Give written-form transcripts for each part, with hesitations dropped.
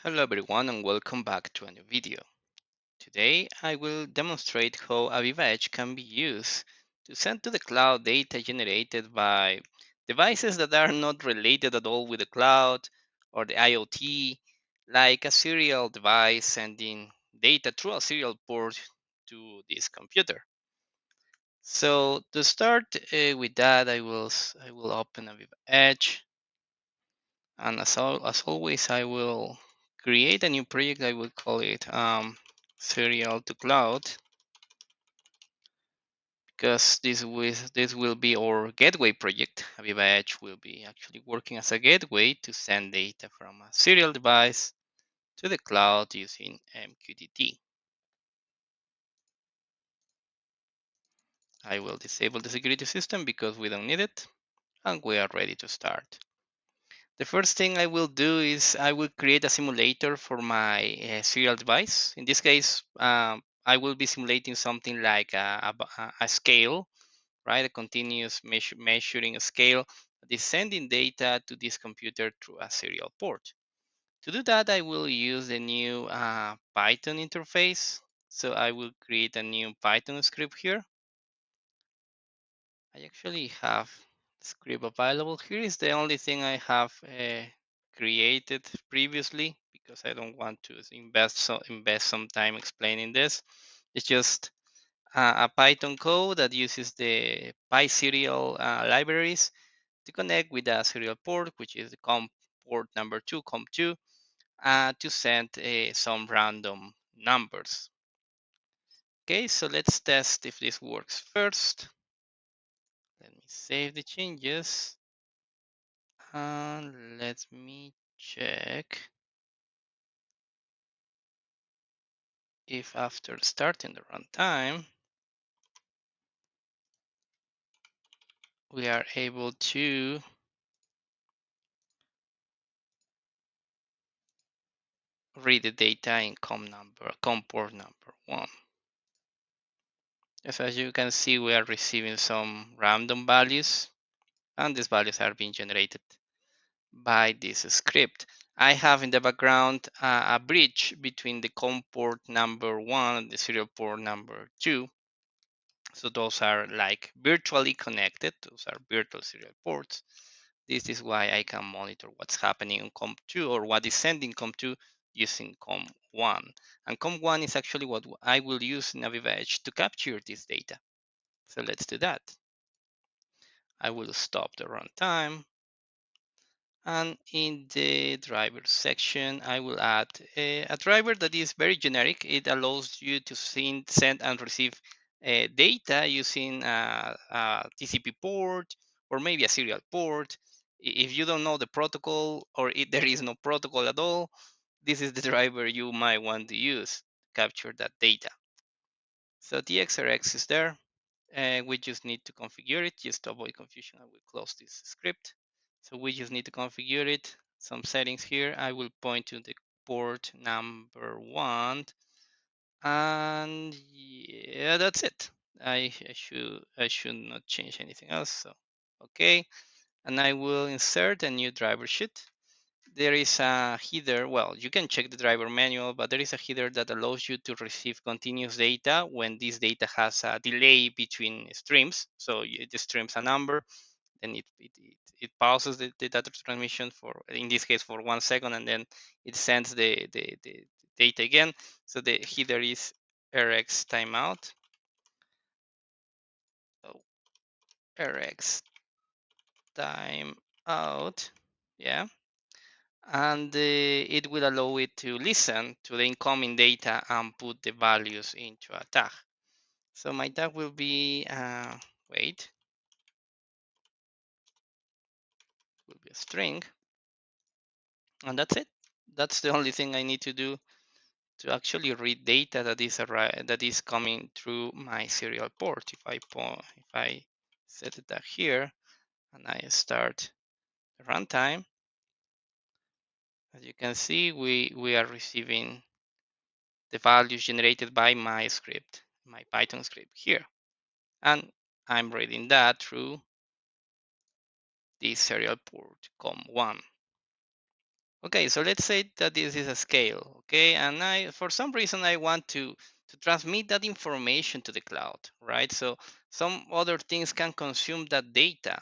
Hello everyone and welcome back to a new video. Today I will demonstrate how AVEVA Edge can be used to send to the cloud data generated by devices that are not related at all with the cloud or the IoT, like a serial device sending data through a serial port to this computer. So to start with that, I will open AVEVA Edge. And as always, I will create a new project. I will call it serial to cloud, because this will be our gateway project. AVEVA Edge will be actually working as a gateway to send data from a serial device to the cloud using MQTT. I will disable the security system because we don't need it, and we are ready to start. The first thing I will do is I will create a simulator for my serial device. In this case, I will be simulating something like a scale, right? A continuous measuring scale that is sending data to this computer through a serial port. To do that, I will use the new Python interface. So I will create a new Python script here. I actually have the script available. Here is the only thing I have created previously, because I don't want to invest some time explaining this. It's just a Python code that uses the PySerial libraries to connect with a serial port, which is the COM port number 2, COM2, to send some random numbers. Okay, so let's test if this works first. Let me save the changes. And let me check if after starting the runtime, we are able to read the data in COM port number 1. As you can see, we are receiving some random values, and these values are being generated by this script. I have in the background a bridge between the COM port number 1 and the serial port number 2. So those are like virtually connected. Those are virtual serial ports. This is why I can monitor what's happening on COM2 or what is sending COM2 using COM1. And COM1 is actually what I will use in AVEVA Edge to capture this data. So let's do that. I will stop the runtime. And in the driver section, I will add a driver that is very generic. It allows you to send and receive data using a TCP port or maybe a serial port. If you don't know the protocol, or if there is no protocol at all, this is the driver you might want to use to capture that data. So TXRX is there. We just need to configure it. Just to avoid confusion, I will close this script. So we just need to configure it. Some settings here. I will point to the port number 1, and yeah, that's it. I should not change anything else. So okay, and I will insert a new driver sheet. There is a header. Well, you can check the driver manual, but there is a header that allows you to receive continuous data when this data has a delay between streams. So it streams a number, then it pauses the data transmission for, in this case, for 1 second, and then it sends the data again. So the header is rx timeout. So rx timeout, yeah. And it will allow it to listen to the incoming data and put the values into a tag. So my tag will be wait, will be a string, and that's it. That's the only thing I need to do to actually read data that is coming through my serial port. If I set it up here and I start the runtime, as you can see, we are receiving the values generated by my script, my Python script here. And I'm reading that through this serial port COM1. Okay, so let's say that this is a scale, okay, and for some reason I want to transmit that information to the cloud, right? So some other things can consume that data.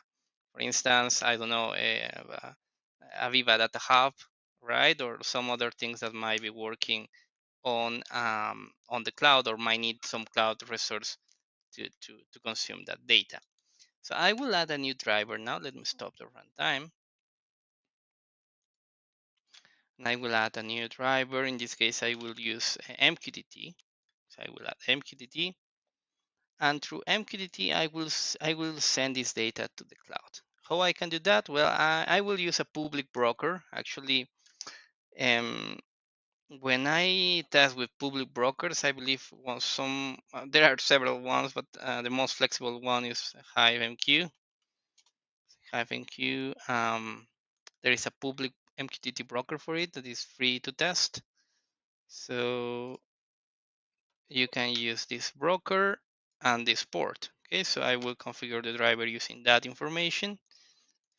For instance, I don't know, AVEVA Data Hub, right, or some other things that might be working on the cloud or might need some cloud resource to consume that data. So I will add a new driver now. Let me stop the runtime. And I will add a new driver. In this case, I will use MQTT. So I will add MQTT. And through MQTT, I will send this data to the cloud. How I can do that? Well, I will use a public broker. Actually, when I test with public brokers, I believe there are several ones, but the most flexible one is HiveMQ. HiveMQ. There is a public MQTT broker for it that is free to test. So you can use this broker and this port. Okay, so I will configure the driver using that information.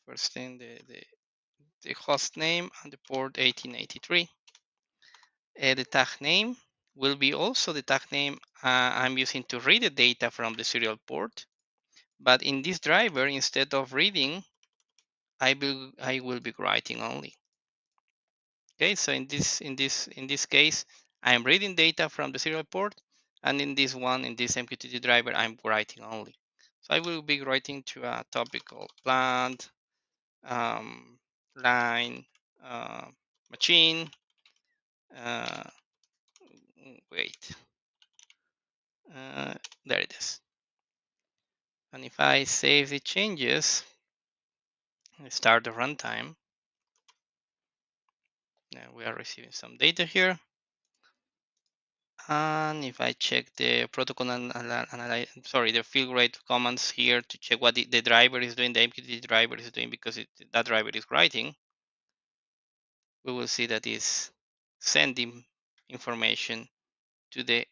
First thing, the host name and the port 1883. The tag name will be also the tag name I'm using to read the data from the serial port. But in this driver, instead of reading, I will be writing only. Okay, so in this case, I'm reading data from the serial port, and in this MQTT driver, I'm writing only. So I will be writing to a topic called plant, line, machine. Uh, wait, there it is. And if I save the changes, and start the runtime, now we are receiving some data here. And if I check the protocol the field rate commands here to check what the driver is doing, the MQTT driver is doing, because that driver is writing, we will see that is sending information to the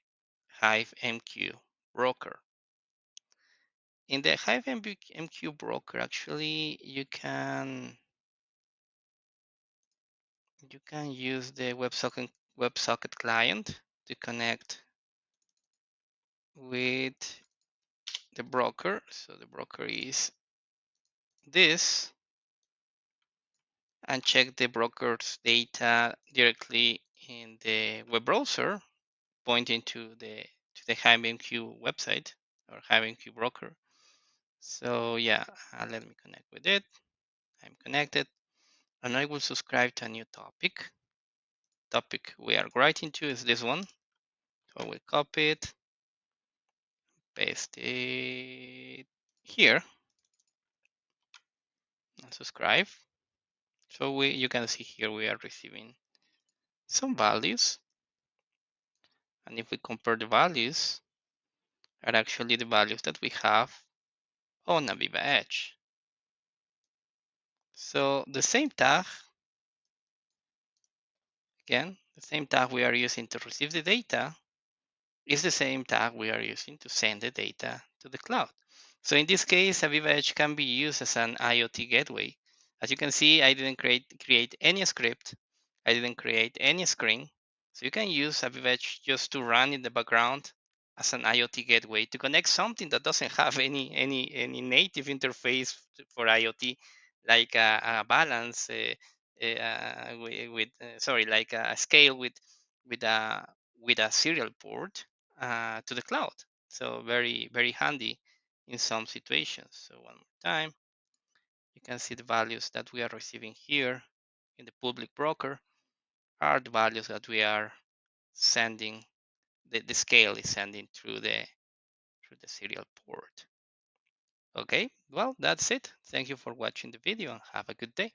HiveMQ broker. In the HiveMQ broker, actually, you can use the WebSocket client to connect with the broker. So the broker is this, and check the broker's data directly in the web browser, pointing to the HiveMQ website or HiveMQ broker. So yeah, let me connect with it. I'm connected, and I will subscribe to a new topic. Topic we are writing to is this one. So I will copy it, paste it here, and subscribe. So you can see here we are receiving some values, and if we compare the values, are actually the values that we have on AVEVA Edge. So the same tag, again, the same tag we are using to receive the data is the same tag we are using to send the data to the cloud. So in this case, AVEVA Edge can be used as an IoT gateway. As you can see, I didn't create any script. I didn't create any screen. So you can use AVEVA Edge just to run in the background as an IoT gateway to connect something that doesn't have any native interface for IoT, like a balance like a scale with a serial port to the cloud. So very handy in some situations. So one more time, you can see the values that we are receiving here in the public broker are the values that we are sending. The scale is sending through the serial port. Okay, well, that's it. Thank you for watching the video and have a good day.